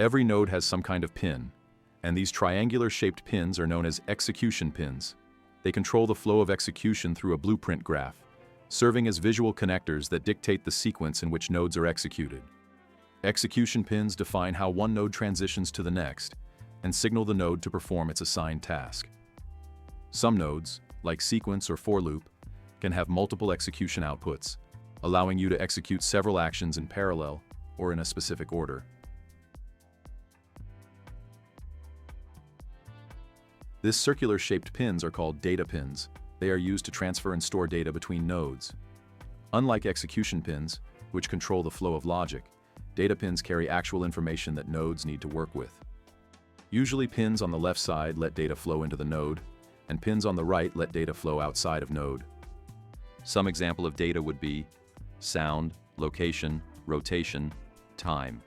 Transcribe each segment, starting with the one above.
Every node has some kind of pin, and these triangular-shaped pins are known as execution pins. They control the flow of execution through a blueprint graph, serving as visual connectors that dictate the sequence in which nodes are executed. Execution pins define how one node transitions to the next and signal the node to perform its assigned task. Some nodes, like sequence or for loop, can have multiple execution outputs, allowing you to execute several actions in parallel or in a specific order. These circular-shaped pins are called data pins. They are used to transfer and store data between nodes. Unlike execution pins, which control the flow of logic, data pins carry actual information that nodes need to work with. Usually pins on the left side let data flow into the node, and pins on the right let data flow outside of node. Some example of data would be sound, location, rotation, time.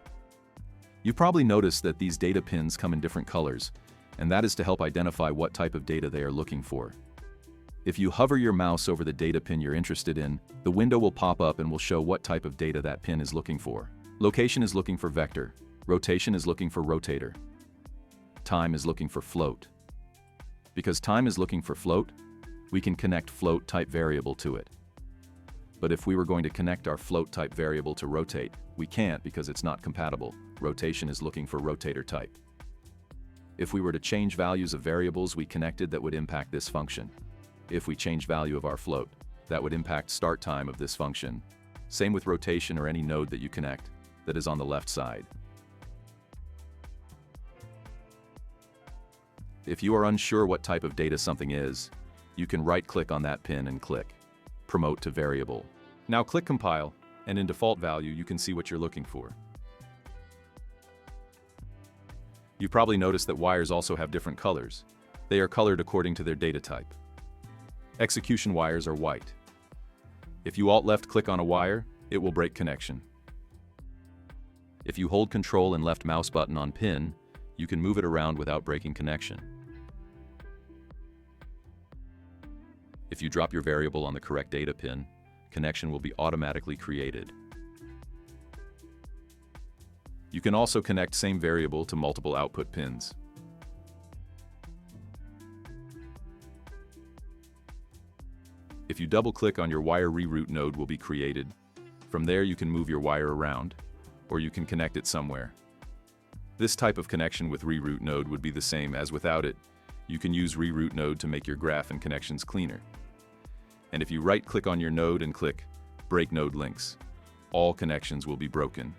You've probably noticed that these data pins come in different colors, and that is to help identify what type of data they are looking for. If you hover your mouse over the data pin you're interested in, the window will pop up and will show what type of data that pin is looking for. Location is looking for vector. Rotation is looking for rotator. Time is looking for float. Because time is looking for float, we can connect float type variable to it. But if we were going to connect our float type variable to rotate, we can't because it's not compatible. Rotation is looking for rotator type. If we were to change values of variables we connected, that would impact this function. If we change value of our float, that would impact start time of this function. Same with rotation or any node that you connect that is on the left side. If you are unsure what type of data something is, you can right-click on that pin and click Promote to Variable. Now click Compile, and in default value you can see what you're looking for. You've probably noticed that wires also have different colors. They are colored according to their data type. Execution wires are white. If you Alt-left click on a wire, it will break connection. If you hold Control and left mouse button on pin, you can move it around without breaking connection. If you drop your variable on the correct data pin, connection will be automatically created. You can also connect same variable to multiple output pins. If you double-click on your wire, reroute node will be created. From there you can move your wire around, or you can connect it somewhere. This type of connection with reroute node would be the same as without it. You can use reroute node to make your graph and connections cleaner. And if you right-click on your node and click Break Node Links, all connections will be broken.